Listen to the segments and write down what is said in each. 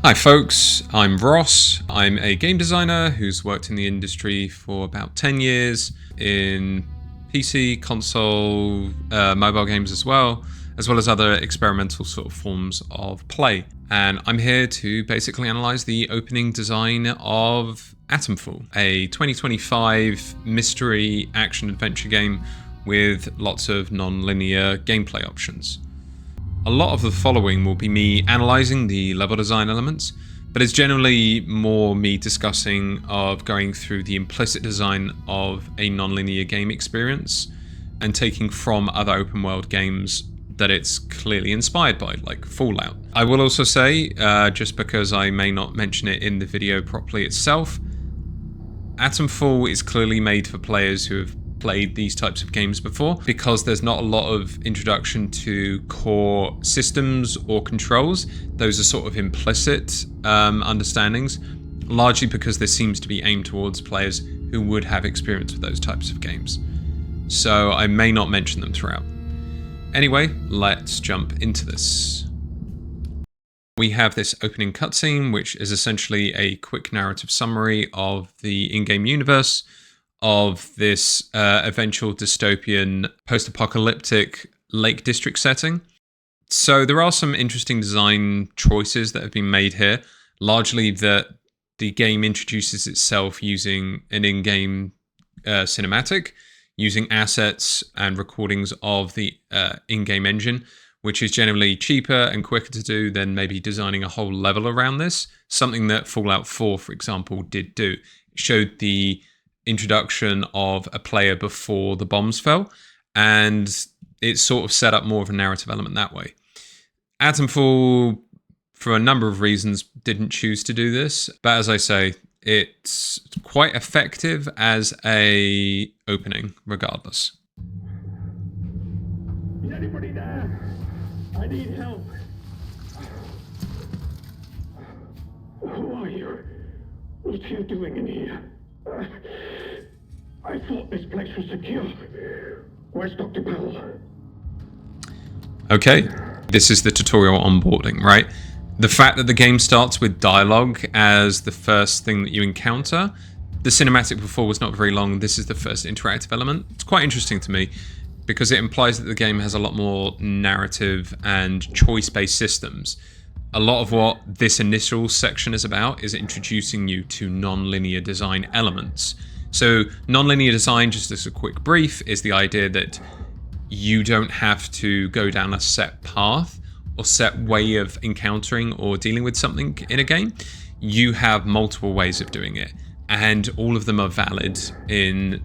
Hi folks, I'm Ross. I'm a game designer who's worked in the industry for about 10 years in PC, console, mobile games as well as other experimental sort of forms of play. And I'm here to basically analyze the opening design of Atomfall, a 2025 mystery action-adventure game with lots of non-linear gameplay options. A lot of the following will be me analysing the level design elements, but it's generally more me discussing of going through the implicit design of a non-linear game experience and taking from other open world games that it's clearly inspired by, like Fallout. I will also say, just because I may not mention it in the video properly itself, Atomfall is clearly made for players who have played these types of games before, because there's not a lot of introduction to core systems or controls. Those are sort of implicit understandings, largely because this seems to be aimed towards players who would have experience with those types of games. So I may not mention them throughout. Anyway, let's jump into this. We have this opening cutscene, which is essentially a quick narrative summary of the in-game universe of this eventual dystopian post-apocalyptic Lake District setting. So there are some interesting design choices that have been made here, largely that the game introduces itself using an in-game cinematic, using assets and recordings of the in-game engine, which is generally cheaper and quicker to do than maybe designing a whole level around this, something that Fallout 4, for example, did do. It showed the introduction of a player before the bombs fell, and it sort of set up more of a narrative element that way. Atomfall, for a number of reasons, didn't choose to do this, but as I say, it's quite effective as a opening regardless. Is anybody there? I need help. Who are you? What are you doing in here? I thought this place was secure. Where's Dr. Powell? Okay, this is the tutorial onboarding, right? The fact that the game starts with dialogue as the first thing that you encounter. The cinematic before was not very long. This is the first interactive element. It's quite interesting to me because it implies that the game has a lot more narrative and choice-based systems. A lot of what this initial section is about is introducing you to non-linear design elements. So non-linear design, just as a quick brief, is the idea that you don't have to go down a set path or set way of encountering or dealing with something in a game. You have multiple ways of doing it, and all of them are valid in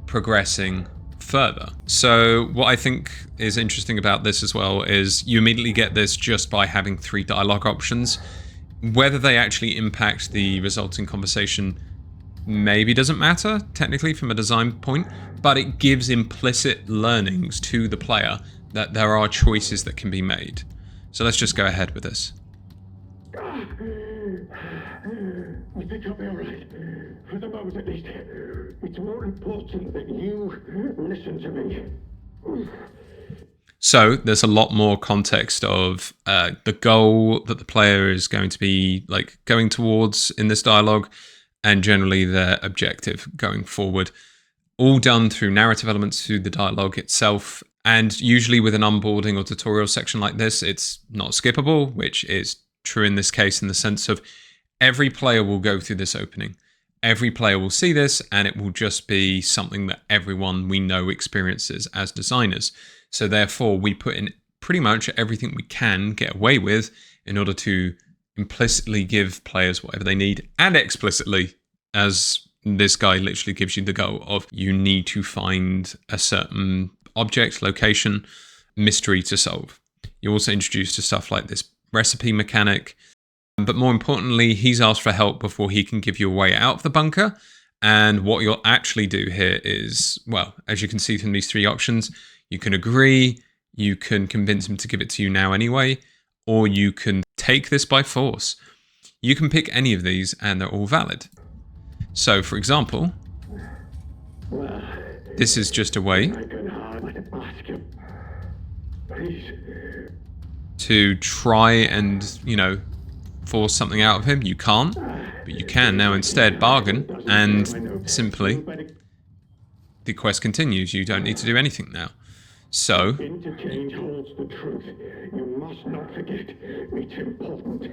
progressing further. So what I think is interesting about this as well is you immediately get this just by having 3 dialogue options. Whether they actually impact the resulting conversation maybe doesn't matter technically from a design point, but it gives implicit learnings to the player that there are choices that can be made. So let's just go ahead with this. I think I'll be all right. For the moment at least. It's more important that you listen to me. So there's a lot more context of the goal that the player is going to be going towards in this dialogue, and generally their objective going forward, all done through narrative elements through the dialogue itself. And usually with an onboarding or tutorial section like this, it's not skippable, which is true in this case in the sense of every player will go through this opening. Every player will see this, and it will just be something that everyone we know experiences as designers. So therefore, we put in pretty much everything we can get away with in order to implicitly give players whatever they need, and explicitly, as this guy literally gives you the goal of you need to find a certain object, location, mystery to solve. You're also introduced to stuff like this recipe mechanic, but more importantly, he's asked for help before he can give you a way out of the bunker. And what you'll actually do here is, well, as you can see from these 3 options, you can agree, you can convince him to give it to you now anyway, or you can take this by force. You can pick any of these and they're all valid. So, for example, this is just a way to try and, force something out of him. You can't, but you can now instead bargain, and simply the quest continues. You don't need to do anything now. So, Interchange holds the truth. You must not forget. It's important.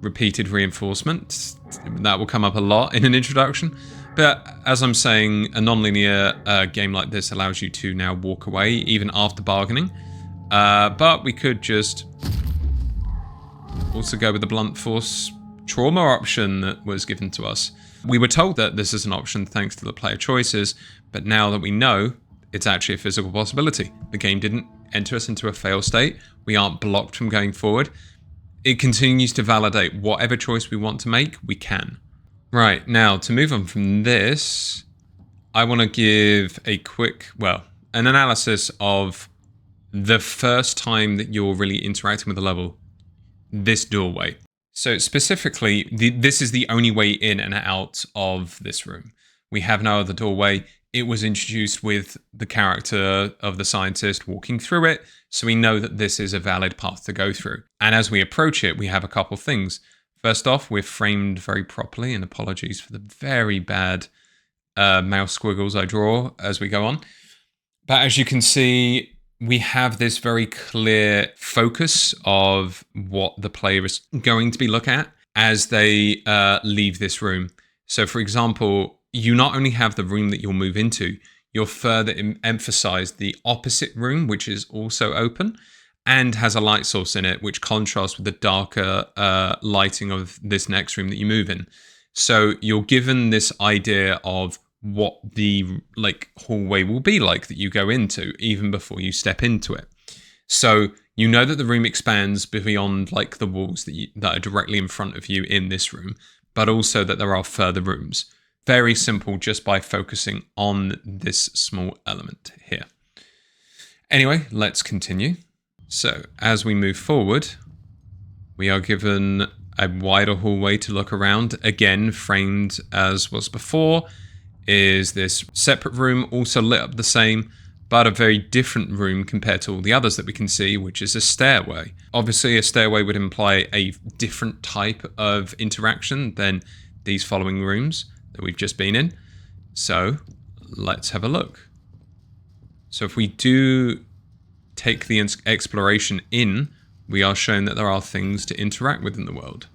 repeated reinforcement. That will come up a lot in an introduction. But as I'm saying, a non-linear game like this allows you to now walk away, even after bargaining. But we could just also go with the blunt force trauma option that was given to us. We were told that this is an option thanks to the player choices, but now that we know, it's actually a physical possibility. The game didn't enter us into a fail state. We aren't blocked from going forward. It continues to validate whatever choice we want to make, we can. Right, now to move on from this, I want to give a quick, an analysis of the first time that you're really interacting with the level, this doorway. So specifically, this is the only way in and out of this room. We have no other doorway. It was introduced with the character of the scientist walking through it, so we know that this is a valid path to go through. And as we approach it, we have a couple things. First off, we're framed very properly, and apologies for the very bad mouse squiggles I draw as we go on. But as you can see, we have this very clear focus of what the player is going to be looking at as they leave this room. So for example, you not only have the room that you'll move into, you'll further emphasize the opposite room, which is also open and has a light source in it, which contrasts with the darker lighting of this next room that you move in. So you're given this idea of what the hallway will be like that you go into even before you step into it. So you know that the room expands beyond the walls that are directly in front of you in this room, but also that there are further rooms. Very simple, just by focusing on this small element here. Anyway, let's continue. So as we move forward, we are given a wider hallway to look around. Again, framed as was before, is this separate room, also lit up the same, but a very different room compared to all the others that we can see, which is a stairway. Obviously, a stairway would imply a different type of interaction than these following rooms that we've just been in. So let's have a look. So if we do take the exploration in, we are shown that there are things to interact with in the world.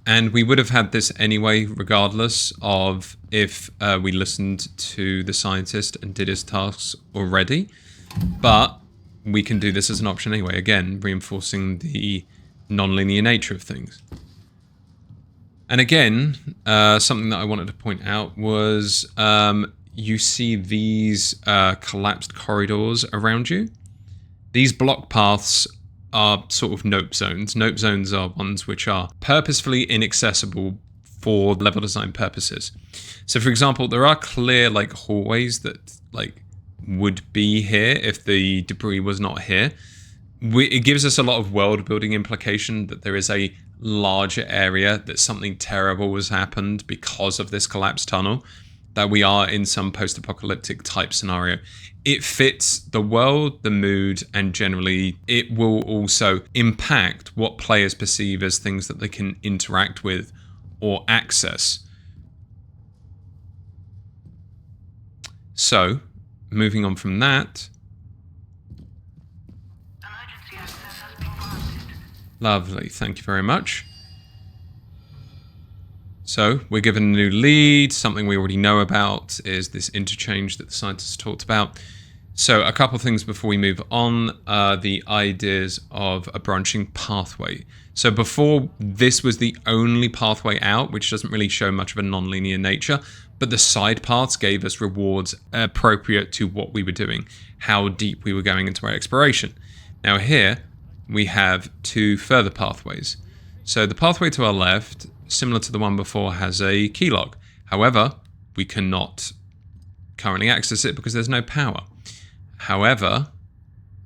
And we would have had this anyway, regardless of if we listened to the scientist and did his tasks already. But we can do this as an option anyway, again, reinforcing the non-linear nature of things. And again, something that I wanted to point out was you see these collapsed corridors around you. These block paths are sort of nope zones. Nope zones are ones which are purposefully inaccessible for level design purposes. So for example, there are clear hallways that would be here if the debris was not here. It gives us a lot of world building implication that there is a larger area, that something terrible has happened because of this collapsed tunnel, that we are in some post-apocalyptic type scenario. It fits the world, the mood, and generally it will also impact what players perceive as things that they can interact with or access. So, moving on from that. Emergency access has been granted. Lovely, thank you very much. So we're given a new lead. Something we already know about is this interchange that the scientists talked about. So a couple of things before we move on, the ideas of a branching pathway. So before, this was the only pathway out, which doesn't really show much of a non-linear nature, but the side paths gave us rewards appropriate to what we were doing, how deep we were going into our exploration. Now here, we have two further pathways. So the pathway to our left, similar to the one before, has a keylog. However, we cannot currently access it because there's no power. However,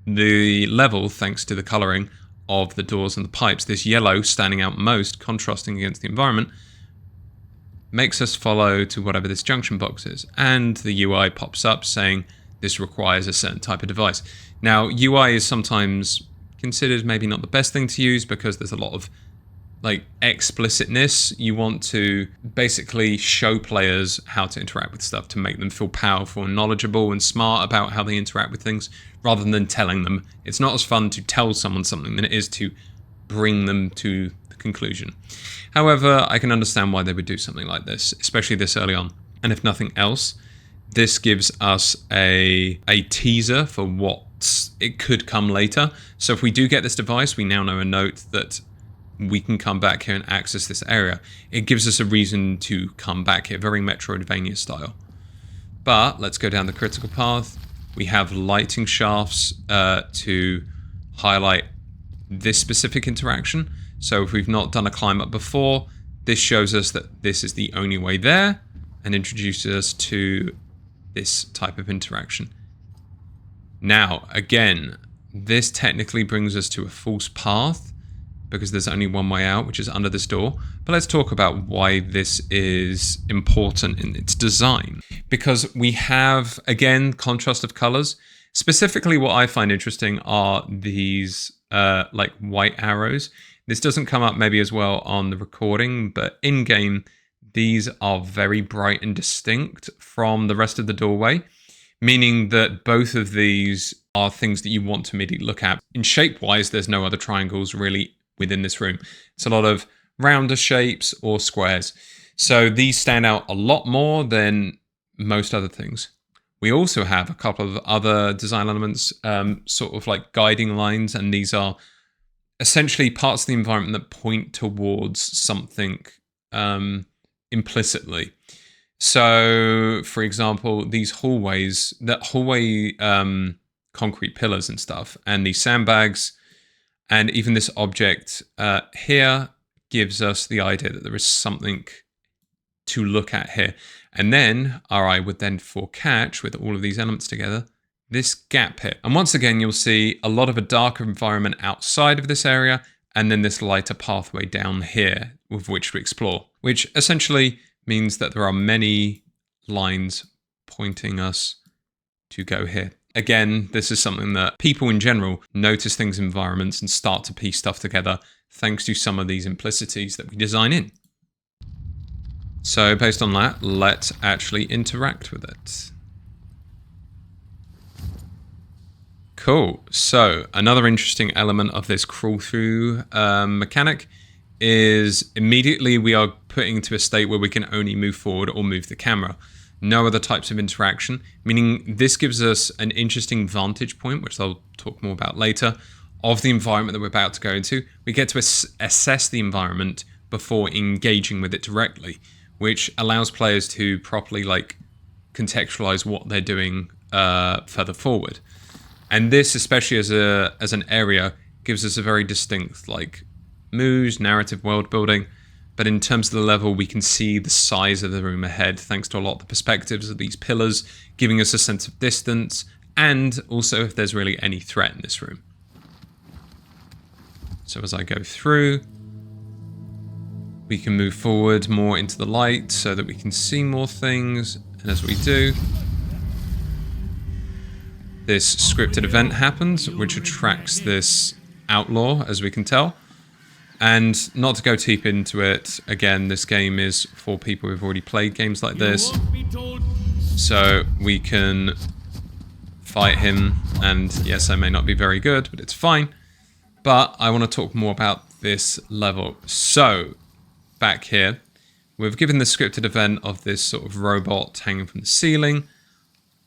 the level, thanks to the colouring of the doors and the pipes, this yellow standing out most, contrasting against the environment, makes us follow to whatever this junction box is. And the UI pops up saying this requires a certain type of device. Now, UI is sometimes considered maybe not the best thing to use because there's a lot of like explicitness. You want to basically show players how to interact with stuff to make them feel powerful and knowledgeable and smart about how they interact with things, rather than telling them. It's not as fun to tell someone something than it is to bring them to the conclusion. However, I can understand why they would do something like this, especially this early on. And if nothing else, this gives us a teaser for what it could come later. So if we do get this device, we now know a note that we can come back here and access this area. It gives us a reason to come back here, very Metroidvania style. But let's go down the critical path. We have lighting shafts to highlight this specific interaction. So if we've not done a climb up before, this shows us that this is the only way there and introduces us to this type of interaction. Now, again, this technically brings us to a false path because there's only one way out, which is under this door. But let's talk about why this is important in its design. Because we have, again, contrast of colors. Specifically, what I find interesting are these like white arrows. This doesn't come up maybe as well on the recording, but in-game, these are very bright and distinct from the rest of the doorway, meaning that both of these are things that you want to immediately look at. In shape-wise, there's no other triangles really within this room. It's a lot of rounder shapes or squares. So these stand out a lot more than most other things. We also have a couple of other design elements, sort of like guiding lines, and these are essentially parts of the environment that point towards something implicitly. So, for example, these hallways, that hallway concrete pillars and stuff, and these sandbags, and even this object here gives us the idea that there is something to look at here. And then our eye would then catch, with all of these elements together, this gap here. And once again, you'll see a lot of a darker environment outside of this area, and then this lighter pathway down here with which to explore, which essentially means that there are many lines pointing us to go here. Again, this is something that people in general notice things in environments and start to piece stuff together thanks to some of these implicities that we design in. So based on that, let's actually interact with it. Cool. So another interesting element of this crawl through mechanic is immediately we are put into a state where we can only move forward or move the camera. No other types of interaction, meaning this gives us an interesting vantage point, which I'll talk more about later, of the environment that we're about to go into. We get to assess the environment before engaging with it directly, which allows players to properly contextualize what they're doing further forward. And this, especially as an area, gives us a very distinct mood, narrative, world building. But in terms of the level, we can see the size of the room ahead, thanks to a lot of the perspectives of these pillars, giving us a sense of distance, and also if there's really any threat in this room. So as I go through, we can move forward more into the light so that we can see more things. And as we do, this scripted event happens, which attracts this outlaw, as we can tell. And not to go too deep into it, again, this game is for people who've already played games like this. So we can fight him, and yes, I may not be very good, but it's fine. But I want to talk more about this level. So, back here, we've given the scripted event of this sort of robot hanging from the ceiling.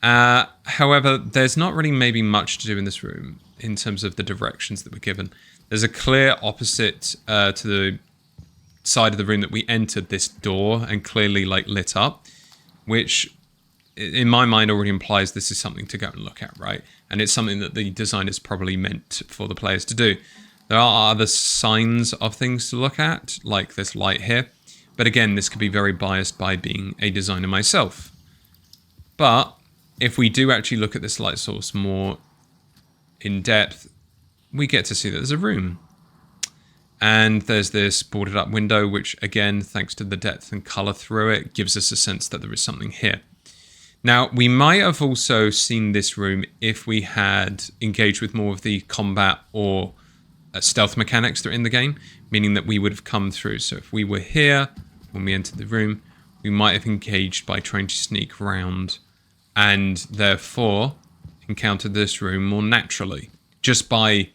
However, there's not really maybe much to do in this room in terms of the directions that we're given. There's a clear opposite to the side of the room that we entered, this door, and clearly lit up, which in my mind already implies this is something to go and look at, right? And it's something that the designers probably meant for the players to do. There are other signs of things to look at, like this light here. But again, this could be very biased by being a designer myself. But if we do actually look at this light source more in depth, we get to see that there's a room. And there's this boarded up window, which again, thanks to the depth and color through it, gives us a sense that there is something here. Now, we might have also seen this room if we had engaged with more of the combat or stealth mechanics that are in the game, meaning that we would have come through. So if we were here when we entered the room, we might have engaged by trying to sneak around and therefore encountered this room more naturally, just by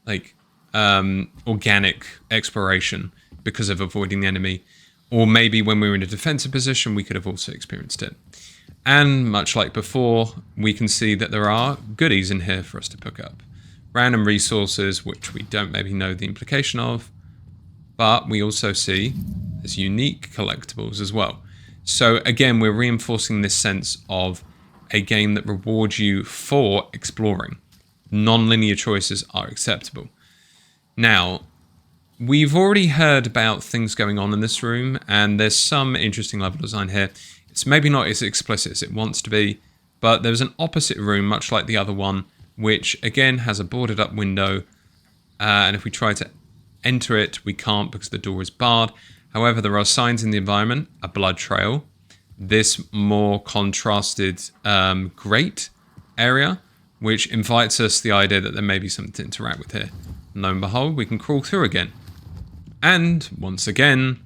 like organic exploration because of avoiding the enemy. Or maybe when we were in a defensive position, we could have also experienced it. And much like before, we can see that there are goodies in here for us to pick up. Random resources, which we don't maybe know the implication of, but we also see there's unique collectibles as well. So again, we're reinforcing this sense of a game that rewards you for exploring. Non-linear choices are acceptable. Now, we've already heard about things going on in this room, and there's some interesting level design here. It's maybe not as explicit as it wants to be, but there's an opposite room, much like the other one, which again has a boarded up window, and if we try to enter it, we can't because the door is barred. However, there are signs in the environment, a blood trail, this more contrasted grate area, which invites us the idea that there may be something to interact with here. And lo and behold, we can crawl through again. And once again,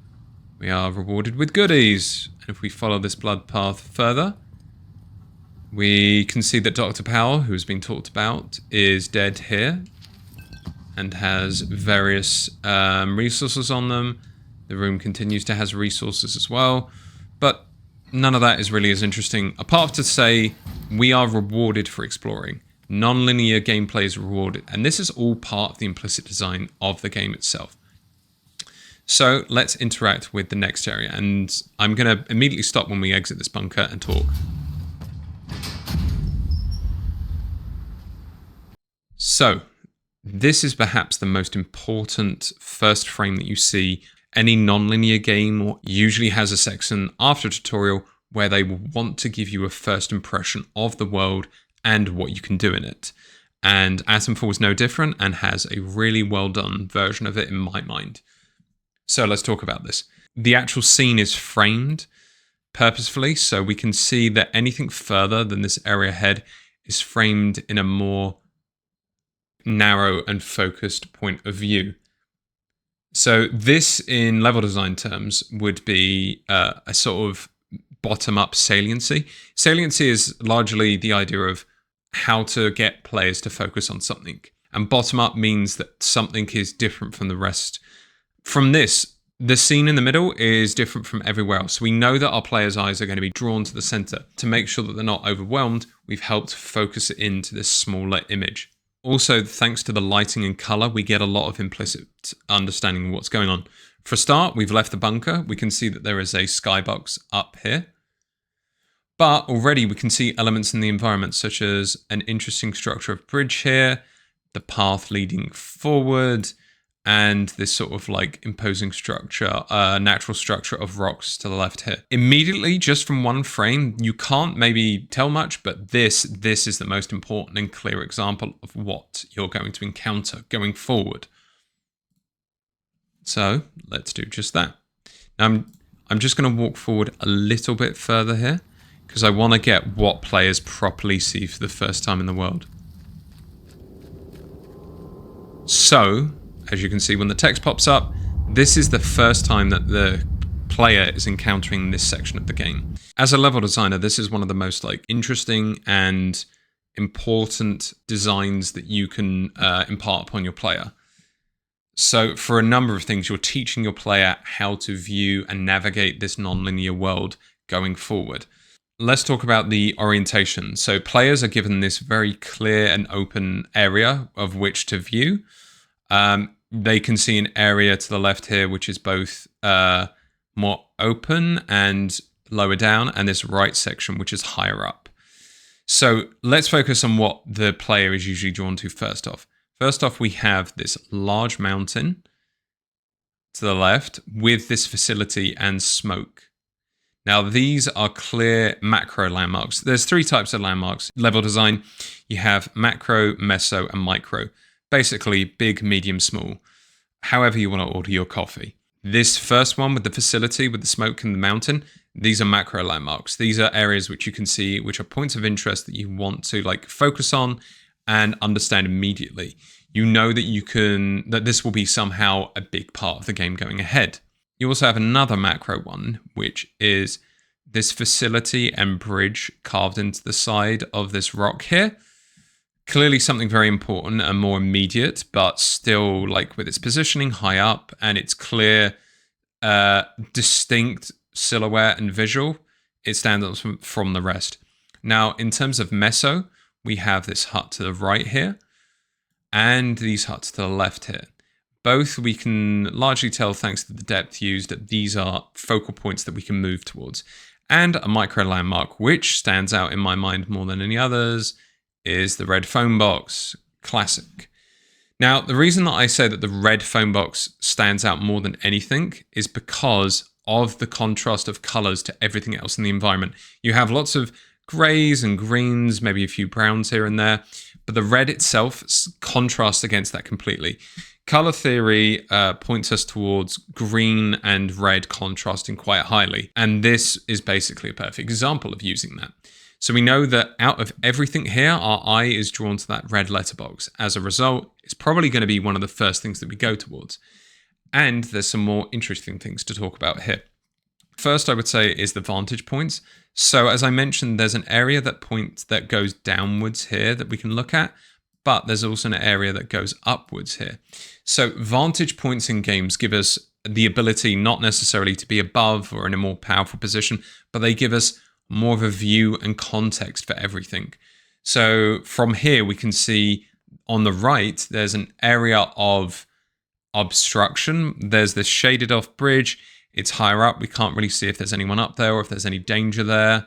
we are rewarded with goodies. And if we follow this blood path further, we can see that Dr. Powell, who's been talked about, is dead here and has various resources on them. The room continues to have resources as well, but none of that is really as interesting, apart from to say we are rewarded for exploring. Non-linear gameplay is rewarded, and this is all part of the implicit design of the game itself. So let's interact with the next area, and I'm going to immediately stop when we exit this bunker and talk. So, this is perhaps the most important first frame that you see. Any non-linear game usually has a section after a tutorial where they will want to give you a first impression of the world and what you can do in it. And Atomfall is no different and has a really well done version of it in my mind. So let's talk about this. The actual scene is framed purposefully, so we can see that anything further than this area ahead is framed in a more narrow and focused point of view. So this, in level design terms, would be a sort of bottom-up saliency. Saliency is largely the idea of how to get players to focus on something. And bottom-up means that something is different from the rest. From this, the scene in the middle is different from everywhere else. We know that our players' eyes are going to be drawn to the center. To make sure that they're not overwhelmed, we've helped focus it into this smaller image. Also, thanks to the lighting and color, we get a lot of implicit understanding of what's going on. For a start, we've left the bunker. We can see that there is a skybox up here. But already we can see elements in the environment, such as an interesting structure of bridge here, the path leading forward, and this sort of like imposing structure, natural structure of rocks to the left here. Immediately, just from one frame, you can't maybe tell much, but this is the most important and clear example of what you're going to encounter going forward. So let's do just that. Now I'm just going to walk forward a little bit further here, because I want to get what players properly see for the first time in the world. So, as you can see when the text pops up, this is the first time that the player is encountering this section of the game. As a level designer, this is one of the most interesting and important designs that you can impart upon your player. So for a number of things, you're teaching your player how to view and navigate this non-linear world going forward. Let's talk about the orientation. So players are given this very clear and open area of which to view. They can see an area to the left here, which is both more open and lower down, and this right section, which is higher up. So let's focus on what the player is usually drawn to first off. First off, we have this large mountain to the left with this facility and smoke. Now, these are clear macro landmarks. There's three types of landmarks. Level design, you have macro, meso, and micro. Basically, big, medium, small. However you want to order your coffee. This first one with the facility, with the smoke and the mountain, these are macro landmarks. These are areas which you can see, which are points of interest that you want to focus on and understand immediately. you know that this will be somehow a big part of the game going ahead. You also have another macro one, which is this facility and bridge carved into the side of this rock here. Clearly something very important and more immediate, but still, like, with its positioning high up and its clear, distinct silhouette and visual, it stands out from the rest. Now, in terms of meso, we have this hut to the right here and these huts to the left here. Both we can largely tell, thanks to the depth used, that these are focal points that we can move towards. And a micro landmark, which stands out in my mind more than any others, is the red phone box. Classic. Now, the reason that I say that the red phone box stands out more than anything is because of the contrast of colors to everything else in the environment. You have lots of grays and greens, maybe a few browns here and there, but the red itself contrasts against that completely. Color theory points us towards green and red contrasting quite highly, and this is basically a perfect example of using that. So we know that out of everything here, our eye is drawn to that red letterbox. As a result, it's probably going to be one of the first things that we go towards. And there's some more interesting things to talk about here. First, I would say, is the vantage points. So as I mentioned, there's an area that goes downwards here that we can look at, but there's also an area that goes upwards here. So vantage points in games give us the ability not necessarily to be above or in a more powerful position, but they give us more of a view and context for everything. So from here, we can see on the right, there's an area of obstruction. There's this shaded off bridge. It's higher up. We can't really see if there's anyone up there or if there's any danger there.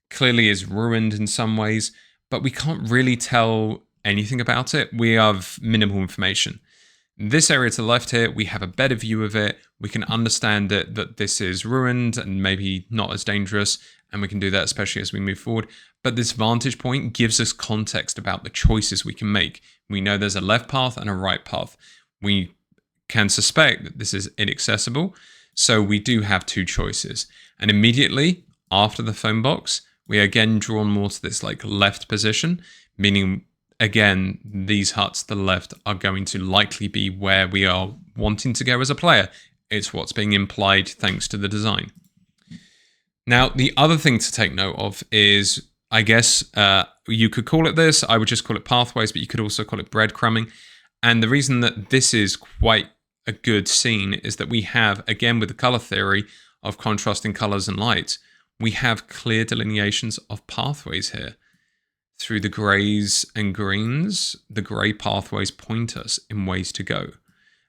Clearly is ruined in some ways, but we can't really tell anything about it. We have minimal information. This area to the left here, we have a better view of it. We can understand that this is ruined and maybe not as dangerous, and we can do that especially as we move forward. But this vantage point gives us context about the choices we can make. We know there's a left path and a right path. We can suspect that this is inaccessible, so we do have two choices. And immediately after the phone box, we are again drawn more to this like left position, meaning again, these huts to the left are going to likely be where we are wanting to go as a player. It's what's being implied thanks to the design. Now, the other thing to take note of is, I guess you could call it this. I would just call it pathways, but you could also call it breadcrumbing. And the reason that this is quite a good scene is that we have, again, with the color theory of contrasting colors and light, we have clear delineations of pathways here. Through the grays and greens, the grey pathways point us in ways to go.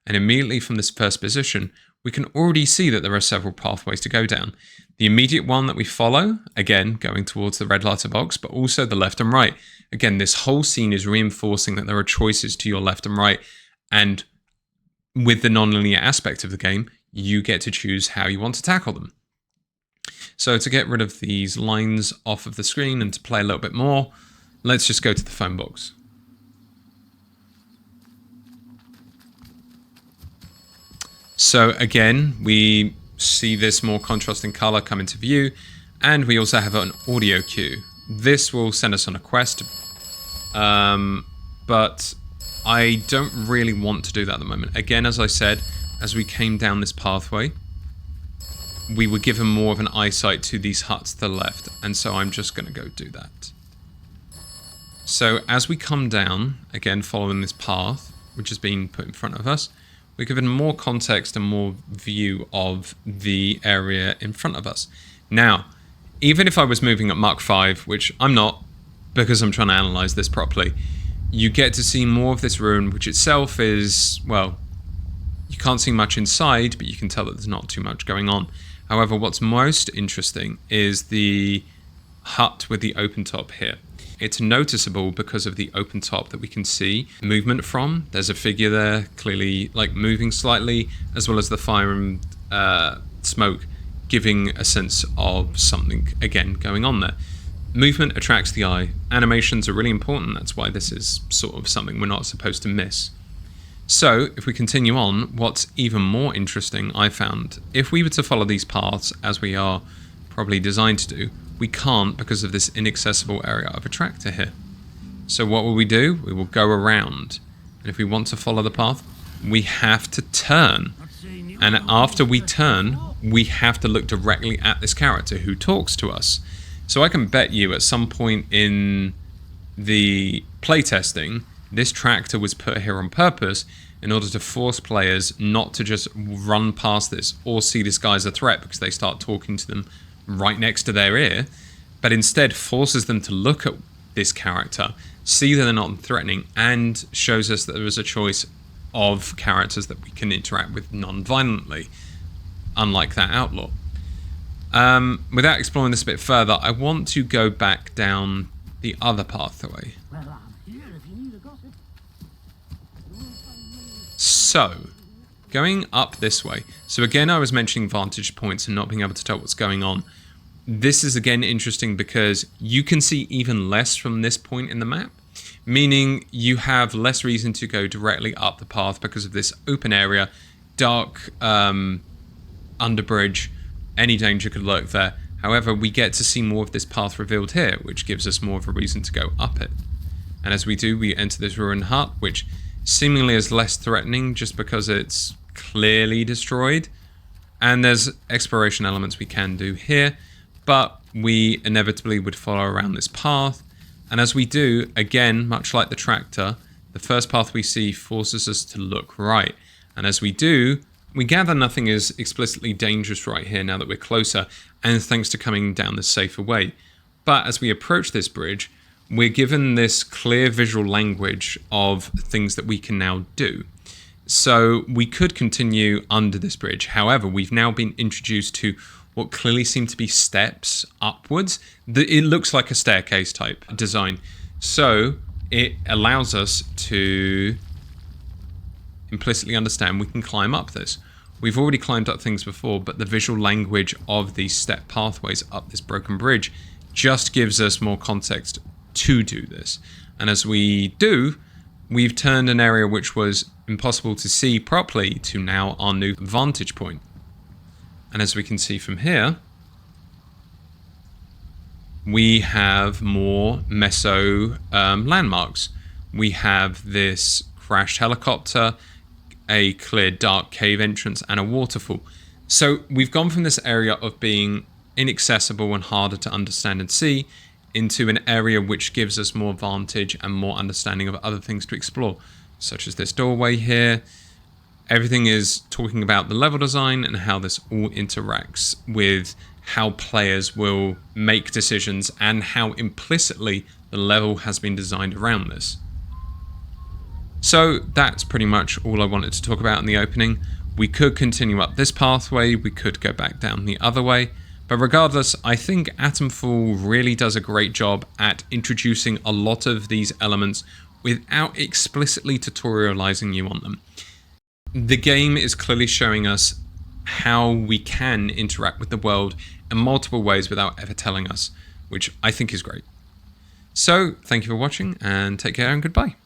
And immediately from this first position, we can already see that there are several pathways to go down. The immediate one that we follow, again, going towards the red letterbox, but also the left and right. Again, this whole scene is reinforcing that there are choices to your left and right. And with the non-linear aspect of the game, you get to choose how you want to tackle them. So to get rid of these lines off of the screen and to play a little bit more, let's just go to the phone box. So again, we see this more contrasting color come into view, and we also have an audio cue. This will send us on a quest, but I don't really want to do that at the moment. Again, as I said, as we came down this pathway, we were given more of an eyesight to these huts to the left, and so I'm just going to go do that. So as we come down, again following this path, which has been put in front of us, we're given more context and more view of the area in front of us. Now, even if I was moving at Mach 5, which I'm not, because I'm trying to analyze this properly, you get to see more of this ruin, which itself is, well, you can't see much inside, but you can tell that there's not too much going on. However, what's most interesting is the hut with the open top here. It's noticeable because of the open top that we can see movement from. There's a figure there, clearly like moving slightly, as well as the fire and smoke, giving a sense of something, again, going on there. Movement attracts the eye. Animations are really important. That's why this is sort of something we're not supposed to miss. So, if we continue on, what's even more interesting, I found, if we were to follow these paths as we are probably designed to do, we can't because of this inaccessible area of attractor here. So what will we do? We will go around. And if we want to follow the path, we have to turn. And after we turn, we have to look directly at this character who talks to us. So I can bet you at some point in the playtesting, this tractor was put here on purpose in order to force players not to just run past this or see this guy as a threat because they start talking to them right next to their ear, but instead forces them to look at this character, see that they're not threatening, and shows us that there is a choice of characters that we can interact with non-violently, unlike that outlaw. Without exploring this a bit further, I want to go back down the other pathway. So, going up this way. So again, I was mentioning vantage points and not being able to tell what's going on. This is again interesting because you can see even less from this point in the map, meaning you have less reason to go directly up the path because of this open area, dark underbridge, any danger could lurk there. However, we get to see more of this path revealed here, which gives us more of a reason to go up it. And as we do, we enter this ruined hut, which seemingly is less threatening just because it's clearly destroyed. And there's exploration elements we can do here, but we inevitably would follow around this path. And as we do, again, much like the tractor, the first path we see forces us to look right. And as we do, we gather nothing is explicitly dangerous right here now that we're closer, and thanks to coming down the safer way. But as we approach this bridge, we're given this clear visual language of things that we can now do. So we could continue under this bridge. However, we've now been introduced to what clearly seem to be steps upwards. It looks like a staircase type design. So it allows us to implicitly understand we can climb up this. We've already climbed up things before, but the visual language of these step pathways up this broken bridge just gives us more context to do this. And as we do, we've turned an area which was impossible to see properly to now our new vantage point. And as we can see from here, we have more meso landmarks. We have this crashed helicopter, a clear dark cave entrance, and a waterfall. So we've gone from this area of being inaccessible and harder to understand and see into an area which gives us more vantage and more understanding of other things to explore, such as this doorway here. Everything is talking about the level design and how this all interacts with how players will make decisions and how implicitly the level has been designed around this. So that's pretty much all I wanted to talk about in the opening. We could continue up this pathway, we could go back down the other way, but regardless, I think Atomfall really does a great job at introducing a lot of these elements without explicitly tutorializing you on them. The game is clearly showing us how we can interact with the world in multiple ways without ever telling us, which I think is great. So, thank you for watching, and take care and goodbye.